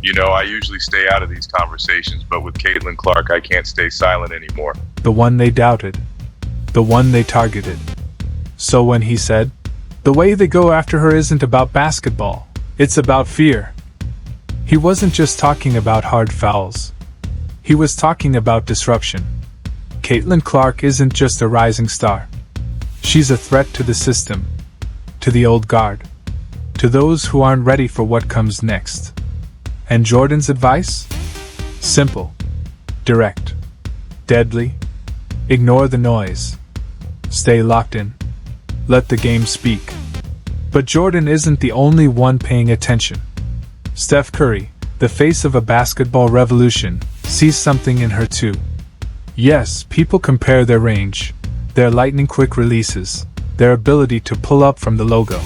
I usually stay out of these conversations, but with Caitlin Clark, I can't stay silent anymore. The one they doubted. The one they targeted. So when he said, "The way they go after her isn't about basketball, it's about fear," he wasn't just talking about hard fouls. He was talking about disruption. Caitlin Clark isn't just a rising star. She's a threat to the system, to the old guard, to those who aren't ready for what comes next. And Jordan's advice? Simple, direct, deadly. Ignore the noise. Stay locked in. Let the game speak. But Jordan isn't the only one paying attention. Steph Curry, the face of a basketball revolution, sees something in her too. Yes, people compare their range, their lightning-quick releases, their ability to pull up from the logo.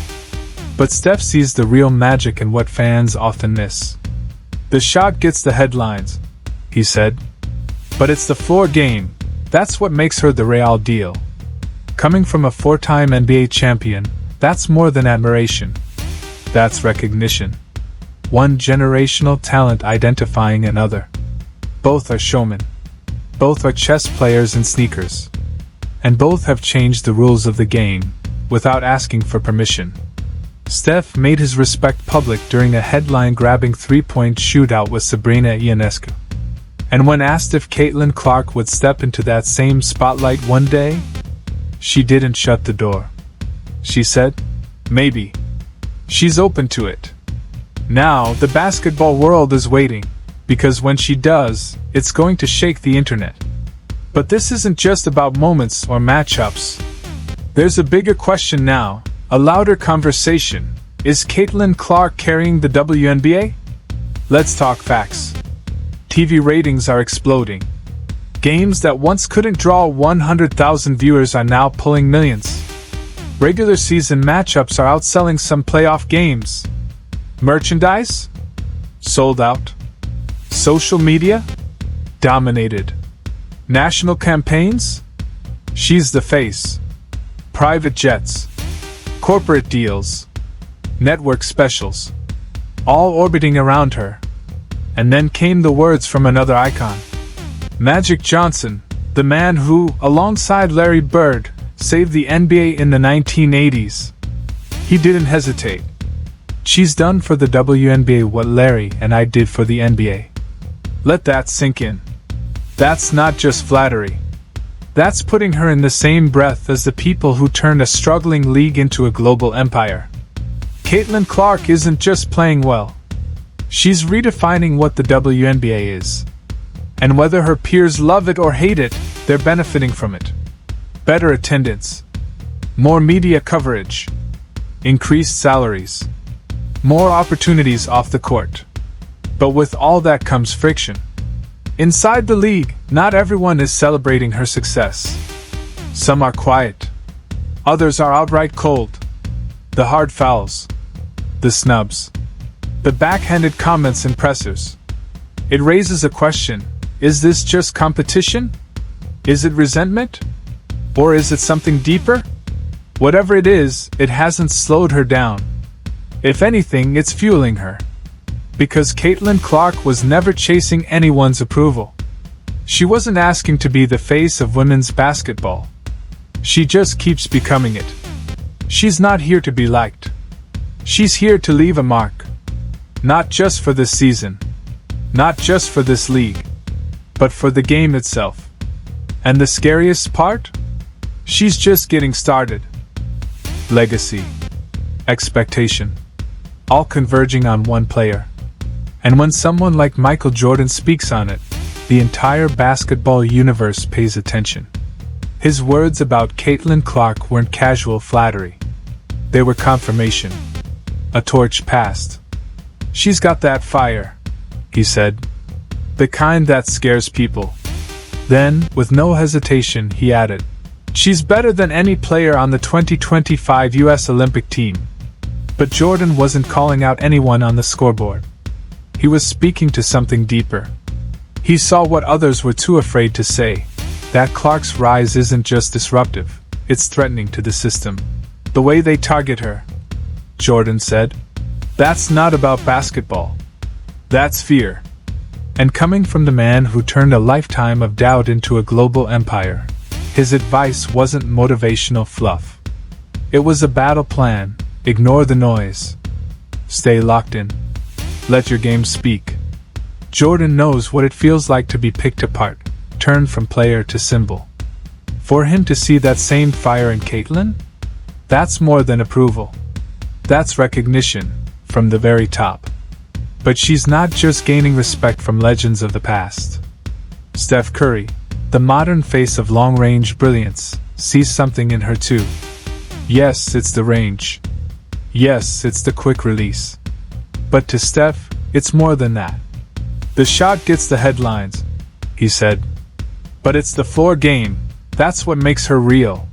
But Steph sees the real magic in what fans often miss. "The shot gets the headlines," he said. "But it's the floor game. That's what makes her the real deal." Coming from a four-time NBA champion, that's more than admiration. That's recognition. One generational talent identifying another. Both are showmen. Both are chess players in sneakers. And both have changed the rules of the game, without asking for permission. Steph made his respect public during a headline-grabbing three-point shootout with Sabrina Ionescu. And when asked if Caitlin Clark would step into that same spotlight one day, she didn't shut the door. She said, "Maybe." She's open to it. Now, the basketball world is waiting, because when she does, it's going to shake the internet. But this isn't just about moments or matchups. There's a bigger question now, a louder conversation. Is Caitlin Clark carrying the WNBA? Let's talk facts. TV ratings are exploding. Games that once couldn't draw 100,000 viewers are now pulling millions. Regular season matchups are outselling some playoff games. Merchandise? Sold out. Social media? Dominated. National campaigns? She's the face. Private jets. Corporate deals. Network specials. All orbiting around her. And then came the words from another icon. Magic Johnson, the man who, alongside Larry Bird, saved the NBA in the 1980s. He didn't hesitate. "She's done for the WNBA what Larry and I did for the NBA." Let that sink in. That's not just flattery. That's putting her in the same breath as the people who turned a struggling league into a global empire. Caitlin Clark isn't just playing well. She's redefining what the WNBA is. And whether her peers love it or hate it, they're benefiting from it. Better attendance. More media coverage. Increased salaries. More opportunities off the court. But with all that comes friction. Inside the league, not everyone is celebrating her success. Some are quiet. Others are outright cold. The hard fouls. The snubs. The backhanded comments and pressers. It raises a question. Is this just competition? Is it resentment? Or is it something deeper? Whatever it is, it hasn't slowed her down. If anything, it's fueling her. Because Caitlin Clark was never chasing anyone's approval. She wasn't asking to be the face of women's basketball. She just keeps becoming it. She's not here to be liked. She's here to leave a mark. Not just for this season. Not just for this league. But for the game itself. And the scariest part? She's just getting started. Legacy. Expectation. All converging on one player. And when someone like Michael Jordan speaks on it, the entire basketball universe pays attention. His words about Caitlin Clark weren't casual flattery. They were confirmation. A torch passed. "She's got that fire," he said. "The kind that scares people." Then, with no hesitation, he added, "She's better than any player on the 2025 U.S. Olympic team." But Jordan wasn't calling out anyone on the scoreboard. He was speaking to something deeper. He saw what others were too afraid to say, that Clark's rise isn't just disruptive, it's threatening to the system. "The way they target her," Jordan said, "that's not about basketball. That's fear. And coming from the man who turned a lifetime of doubt into a global empire, his advice wasn't motivational fluff. It was a battle plan. Ignore the noise. Stay locked in. Let your game speak. Jordan knows what it feels like to be picked apart, turned from player to symbol. For him to see that same fire in Caitlin? That's more than approval. That's recognition, from the very top. But she's not just gaining respect from legends of the past. Steph Curry, the modern face of long-range brilliance, sees something in her too. Yes, it's the range. Yes, it's the quick release. But to Steph, it's more than that. The shot gets the headlines, he said. But it's the floor game. That's what makes her real.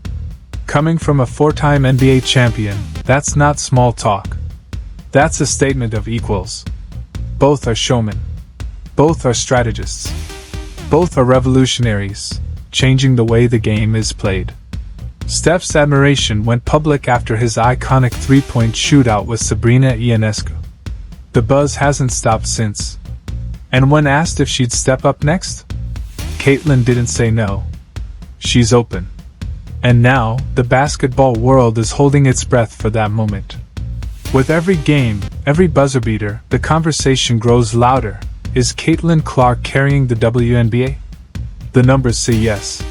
Coming from a four-time NBA champion, that's not small talk. That's a statement of equals. Both are showmen. Both are strategists. Both are revolutionaries, changing the way the game is played. Steph's admiration went public after his iconic three-point shootout with Sabrina Ionescu. The buzz hasn't stopped since. And when asked if she'd step up next, Caitlin didn't say no. She's open. And now, the basketball world is holding its breath for that moment. With every game, every buzzer beater, the conversation grows louder. Is Caitlin Clark carrying the WNBA? The numbers say yes.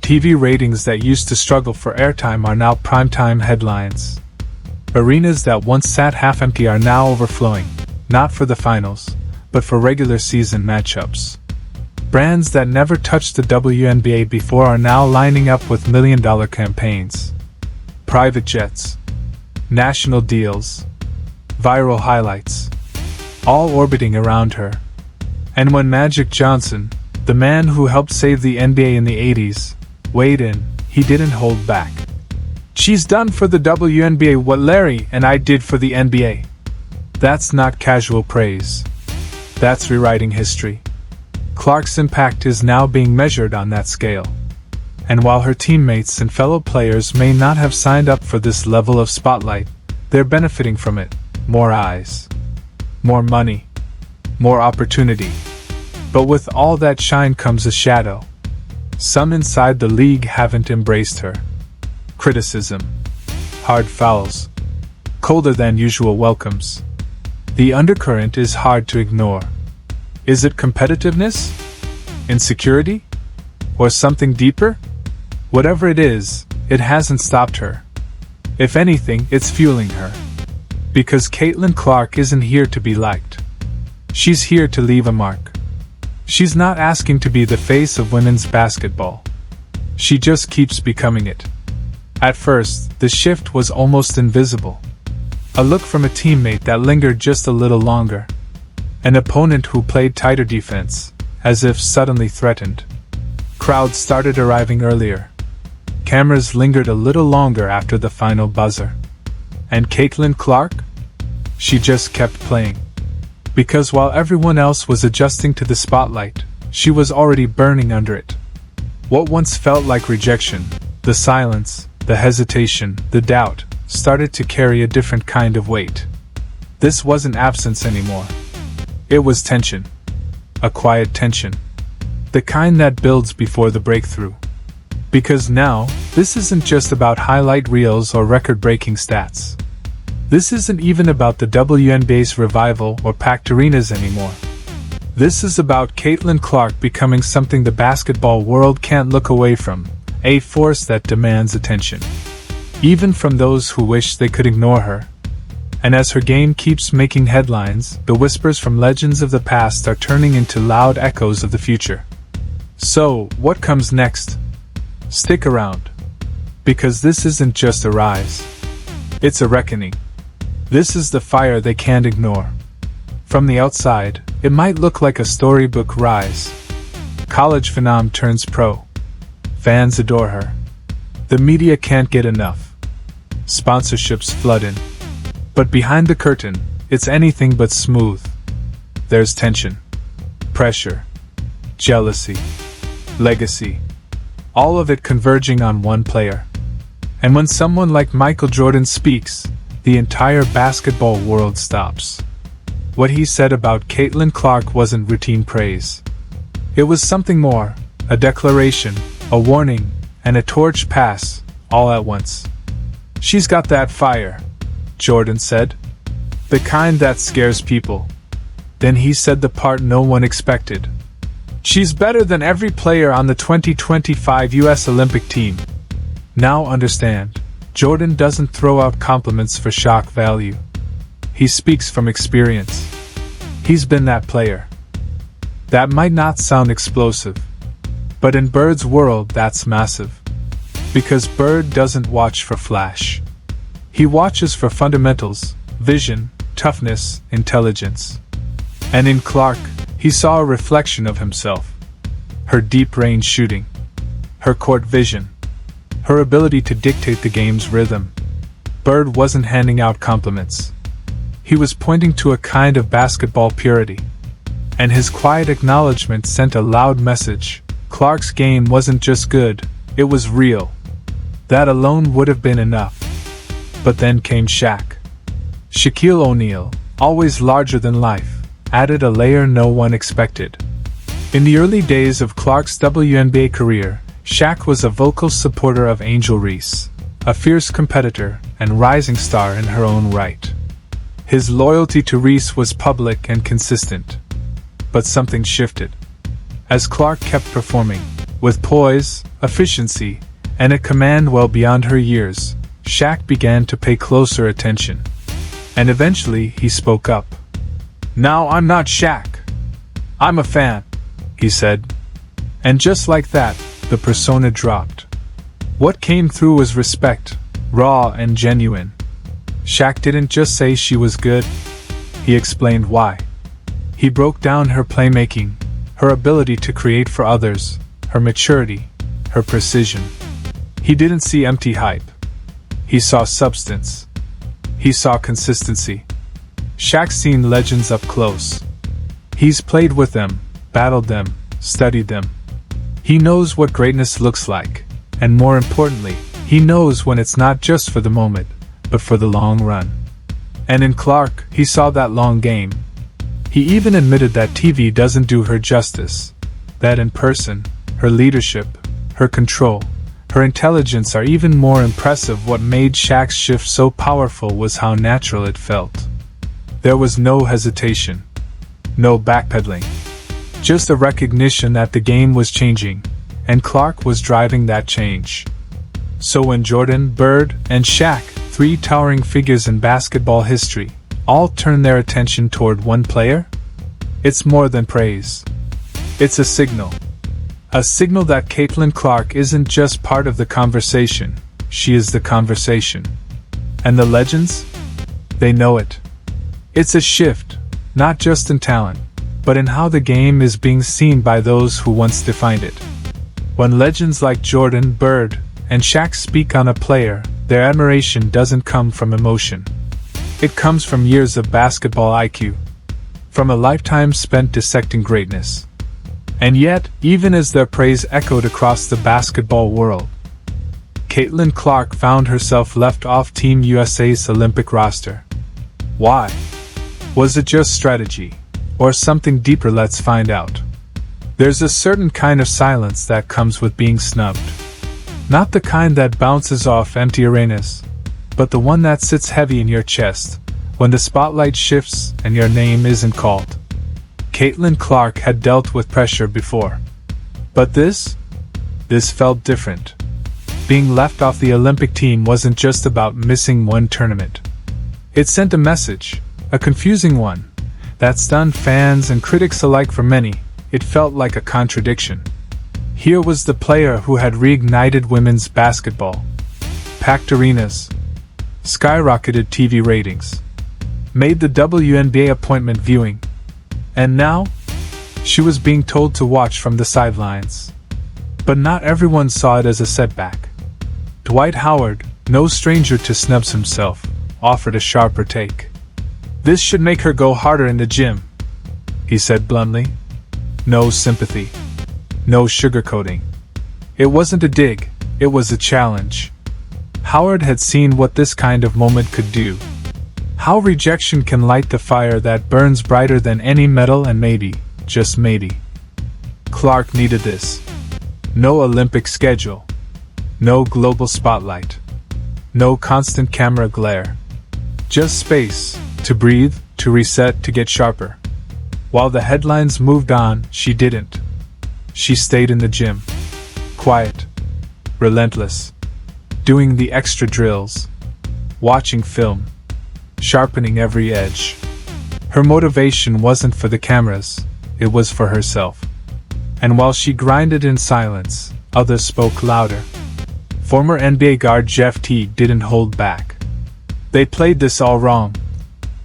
TV ratings that used to struggle for airtime are now primetime headlines. Arenas that once sat half empty are now overflowing, not for the finals, but for regular season matchups. Brands that never touched the WNBA before are now lining up with million-dollar campaigns. Private jets, national deals, viral highlights, all orbiting around her. And when Magic Johnson, the man who helped save the NBA in the 80s, weighed in, he didn't hold back. She's done for the WNBA what Larry and I did for the NBA. That's not casual praise. That's rewriting history. Clark's impact is now being measured on that scale. And while her teammates and fellow players may not have signed up for this level of spotlight, they're benefiting from it. More eyes. More money. More opportunity. But with all that shine comes a shadow. Some inside the league haven't embraced her. Criticism. Hard fouls. Colder than usual welcomes. The undercurrent is hard to ignore. Is it competitiveness? Insecurity? Or something deeper? Whatever it is, it hasn't stopped her. If anything, it's fueling her. Because Caitlin Clark isn't here to be liked. She's here to leave a mark. She's not asking to be the face of women's basketball. She just keeps becoming it. At first, the shift was almost invisible. A look from a teammate that lingered just a little longer. An opponent who played tighter defense, as if suddenly threatened. Crowds started arriving earlier. Cameras lingered a little longer after the final buzzer. And Caitlin Clark? She just kept playing. Because while everyone else was adjusting to the spotlight, she was already burning under it. What once felt like rejection, the silence, the hesitation, the doubt, started to carry a different kind of weight. This wasn't absence anymore. It was tension. A quiet tension. The kind that builds before the breakthrough. Because now, this isn't just about highlight reels or record-breaking stats. This isn't even about the WNBA's revival or packed arenas anymore. This is about Caitlin Clark becoming something the basketball world can't look away from, a force that demands attention. Even from those who wish they could ignore her. And as her game keeps making headlines, the whispers from legends of the past are turning into loud echoes of the future. So, what comes next? Stick around. Because this isn't just a rise. It's a reckoning. This is the fire they can't ignore. From the outside, it might look like a storybook rise. College phenom turns pro. Fans adore her. The media can't get enough. Sponsorships flood in. But behind the curtain, it's anything but smooth. There's tension, pressure, jealousy, legacy. All of it converging on one player. And when someone like Michael Jordan speaks, the entire basketball world stops. what he said about Caitlin Clark wasn't routine praise. It was something more, a declaration, a warning, and a torch pass, all at once. "She's got that fire," Jordan said. "The kind that scares people." Then he said the part no one expected. "She's better than every player on the 2025 US Olympic team." Now understand, Jordan doesn't throw out compliments for shock value. He speaks from experience. He's been that player. That might not sound explosive, but in Bird's world that's massive. Because Bird doesn't watch for flash. He watches for fundamentals, vision, toughness, intelligence. And in Clark, he saw a reflection of himself. Her deep-range shooting. Her court vision. Her ability to dictate the game's rhythm. Bird wasn't handing out compliments. He was pointing to a kind of basketball purity. And his quiet acknowledgement sent a loud message. Clark's game wasn't just good, it was real. That alone would have been enough. But then came Shaq. Shaquille O'Neal, always larger than life, added a layer no one expected. In the early days of Clark's WNBA career, Shaq was a vocal supporter of Angel Reese, a fierce competitor and rising star in her own right. His loyalty to Reese was public and consistent. But something shifted. As Clark kept performing, with poise, efficiency, and a command well beyond her years, Shaq began to pay closer attention. And eventually he spoke up. "Now I'm not Shaq. I'm a fan," he said. And just like that, the persona dropped. What came through was respect, raw and genuine. Shaq didn't just say she was good, he explained why. He broke down her playmaking, her ability to create for others, her maturity, her precision. He didn't see empty hype. He saw substance. He saw consistency. Shaq's seen legends up close. He's played with them, battled them, studied them. He knows what greatness looks like, and more importantly, he knows when it's not just for the moment, but for the long run. And in Clark, he saw that long game. He even admitted that TV doesn't do her justice, that in person, her leadership, her control, her intelligence are even more impressive. What made Shaq's shift so powerful was how natural it felt. There was no hesitation, no backpedaling, just a recognition that the game was changing, and Clark was driving that change. So when Jordan, Bird, and Shaq, three towering figures in basketball history, all turn their attention toward one player, it's more than praise. It's a signal. A signal that Caitlin Clark isn't just part of the conversation, she is the conversation. And the legends? They know it. It's a shift, not just in talent, but in how the game is being seen by those who once defined it. When legends like Jordan, Bird, and Shaq speak on a player, their admiration doesn't come from emotion. It comes from years of basketball IQ, from a lifetime spent dissecting greatness. And yet, even as their praise echoed across the basketball world, Caitlin Clark found herself left off Team USA's Olympic roster. Why? Was it just strategy? Or something deeper? Let's find out. There's a certain kind of silence that comes with being snubbed. Not the kind that bounces off empty arenas, but the one that sits heavy in your chest, when the spotlight shifts and your name isn't called. Caitlin Clark had dealt with pressure before. But this felt different. Being left off the Olympic team wasn't just about missing one tournament. It sent a message, a confusing one, that stunned fans and critics alike. For many, it felt like a contradiction. Here was the player who had reignited women's basketball, packed arenas, skyrocketed TV ratings, made the WNBA appointment viewing, and now, she was being told to watch from the sidelines. But not everyone saw it as a setback. Dwight Howard, no stranger to snubs himself, offered a sharper take. "This should make her go harder in the gym," he said bluntly. No sympathy. No sugarcoating. It wasn't a dig, it was a challenge. Howard had seen what this kind of moment could do. How rejection can light the fire that burns brighter than any metal, and maybe, just maybe, Clark needed this. No Olympic schedule. No global spotlight. No constant camera glare. Just space, to breathe, to reset, to get sharper. While the headlines moved on, she didn't. She stayed in the gym. Quiet. Relentless. Doing the extra drills. Watching film. Sharpening every edge. Her motivation wasn't for the cameras, it was for herself. And while she grinded in silence, others spoke louder. Former NBA guard Jeff Teague didn't hold back. "They played this all wrong,"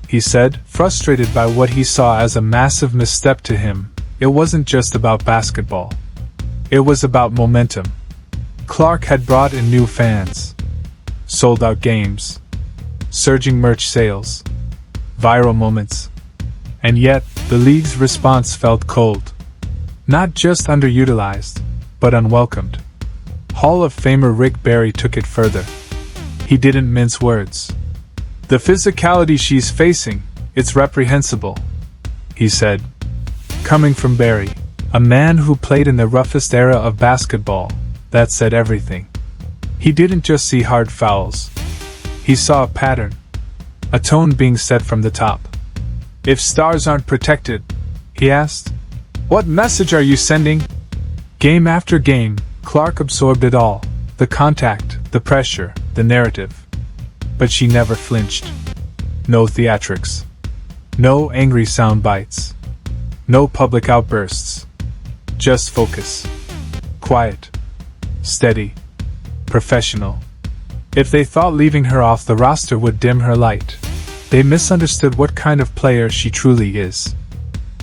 he said, frustrated by what he saw as a massive misstep to him. It wasn't just about basketball. It was about momentum. Clark had brought in new fans. Sold-out games. Surging merch sales. Viral moments. And yet, the league's response felt cold. Not just underutilized, but unwelcomed. Hall of Famer Rick Barry took it further. He didn't mince words. "The physicality she's facing, it's reprehensible," he said. Coming from Barry, a man who played in the roughest era of basketball, that said everything. He didn't just see hard fouls. He saw a pattern. A tone being set from the top. "If stars aren't protected," he asked, "what message are you sending?" Game after game, Clark absorbed it all. The contact, the pressure, the narrative. But she never flinched. No theatrics. No angry sound bites. No public outbursts. Just focus. Quiet. Steady. Professional. If they thought leaving her off the roster would dim her light, they misunderstood what kind of player she truly is.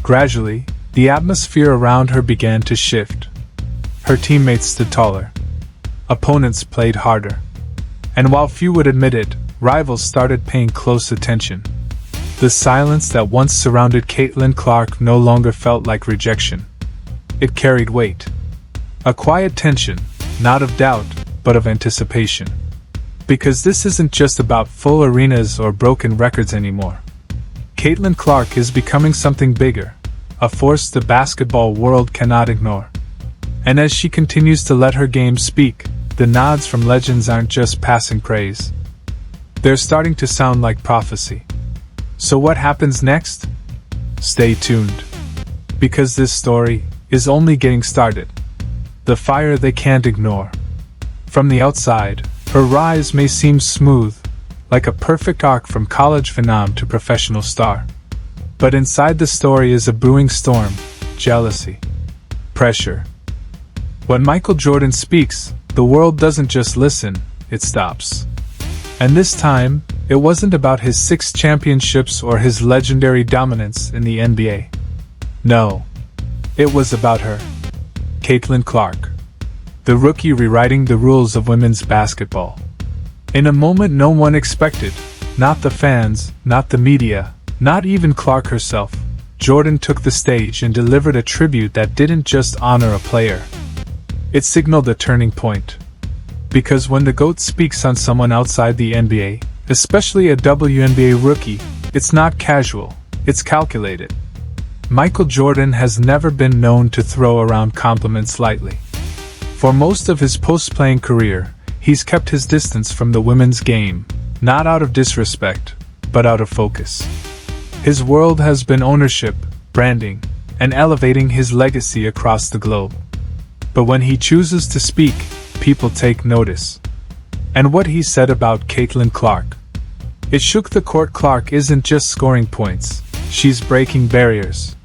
Gradually, the atmosphere around her began to shift. Her teammates stood taller. Opponents played harder. And while few would admit it, rivals started paying close attention. The silence that once surrounded Caitlin Clark no longer felt like rejection. It carried weight. A quiet tension, not of doubt, but of anticipation. Because this isn't just about full arenas or broken records anymore. Caitlin Clark is becoming something bigger, a force the basketball world cannot ignore. And as she continues to let her game speak, the nods from legends aren't just passing praise. They're starting to sound like prophecy. So what happens next? Stay tuned. Because this story is only getting started. The fire they can't ignore. From the outside, her rise may seem smooth, like a perfect arc from college phenom to professional star. But inside the story is a brewing storm, jealousy, pressure. When Michael Jordan speaks, the world doesn't just listen, it stops. And this time, it wasn't about his 6 championships or his legendary dominance in the NBA. No, it was about her. Caitlin Clark. The rookie rewriting the rules of women's basketball. In a moment no one expected, not the fans, not the media, not even Clark herself, Jordan took the stage and delivered a tribute that didn't just honor a player. It signaled a turning point. Because when the GOAT speaks on someone outside the NBA, especially a WNBA rookie, it's not casual, it's calculated. Michael Jordan has never been known to throw around compliments lightly. For most of his post-playing career, he's kept his distance from the women's game, not out of disrespect, but out of focus. His world has been ownership, branding, and elevating his legacy across the globe. But when he chooses to speak, people take notice. And what he said about Caitlin Clark. It shook the court. Clark isn't just scoring points, she's breaking barriers.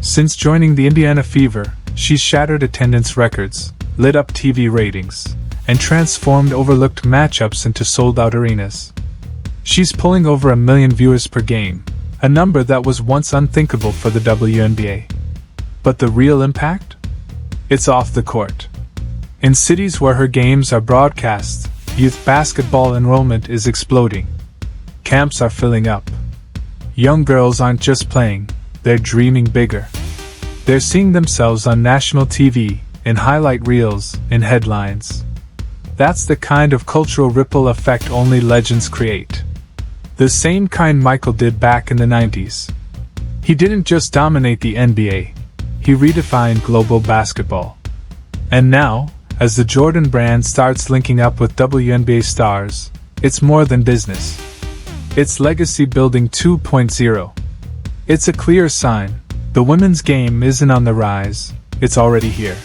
Since joining the Indiana Fever, she's shattered attendance records, lit up TV ratings, and transformed overlooked matchups into sold-out arenas. She's pulling over 1 million viewers per game, a number that was once unthinkable for the WNBA. But the real impact? It's off the court. In cities where her games are broadcast, youth basketball enrollment is exploding. Camps are filling up. Young girls aren't just playing, they're dreaming bigger. They're seeing themselves on national TV, in highlight reels, in headlines. That's the kind of cultural ripple effect only legends create. The same kind Michael did back in the 90s. He didn't just dominate the NBA, he redefined global basketball. And now, as the Jordan brand starts linking up with WNBA stars, it's more than business. It's legacy building 2.0. It's a clear sign. The women's game isn't on the rise, it's already here.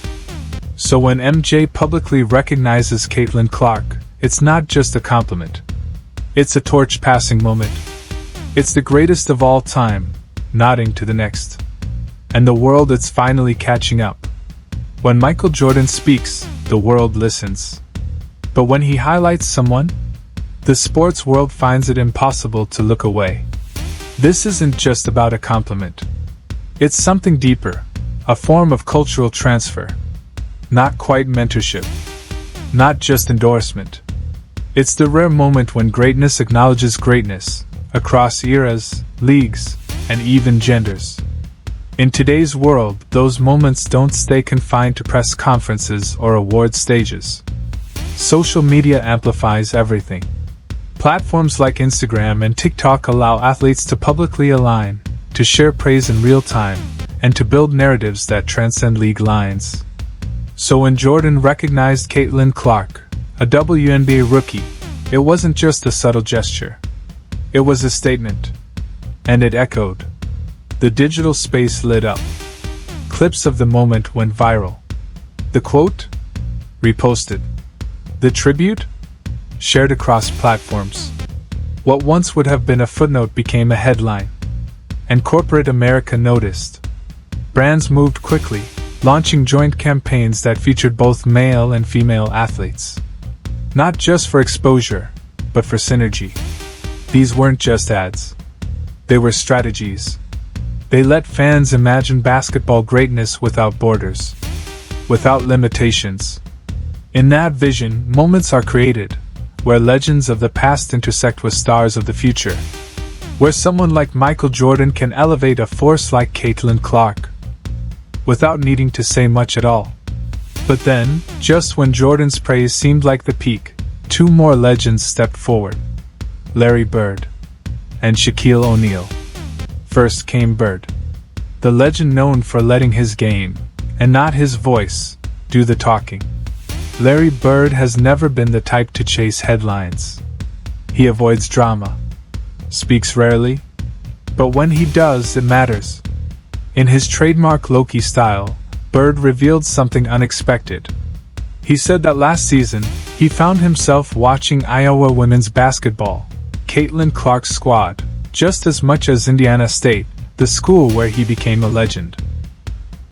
So when MJ publicly recognizes Caitlin Clark, it's not just a compliment. It's a torch-passing moment. It's the greatest of all time, nodding to the next. And the world is finally catching up. When Michael Jordan speaks, the world listens. But when he highlights someone, the sports world finds it impossible to look away. This isn't just about a compliment. It's something deeper, a form of cultural transfer. Not quite mentorship. Not just endorsement. It's the rare moment when greatness acknowledges greatness, across eras, leagues, and even genders. In today's world, those moments don't stay confined to press conferences or award stages. Social media amplifies everything. Platforms like Instagram and TikTok allow athletes to publicly align, to share praise in real time, and to build narratives that transcend league lines. So when Jordan recognized Caitlin Clark, a WNBA rookie, it wasn't just a subtle gesture. It was a statement. And it echoed. The digital space lit up. Clips of the moment went viral. The quote? Reposted. The tribute? Shared across platforms. What once would have been a footnote became a headline. And corporate America noticed. Brands moved quickly, launching joint campaigns that featured both male and female athletes. Not just for exposure, but for synergy. These weren't just ads. They were strategies. They let fans imagine basketball greatness without borders, without limitations. In that vision, moments are created, where legends of the past intersect with stars of the future. Where someone like Michael Jordan can elevate a force like Caitlin Clark, without needing to say much at all. But then, just when Jordan's praise seemed like the peak, two more legends stepped forward. Larry Bird and Shaquille O'Neal. First came Bird, the legend known for letting his game, and not his voice, do the talking. Larry Bird has never been the type to chase headlines. He avoids drama, speaks rarely, but when he does, it matters. In his trademark Loki style, Bird revealed something unexpected. He said that last season, he found himself watching Iowa women's basketball, Caitlin Clark's squad, just as much as Indiana State, the school where he became a legend.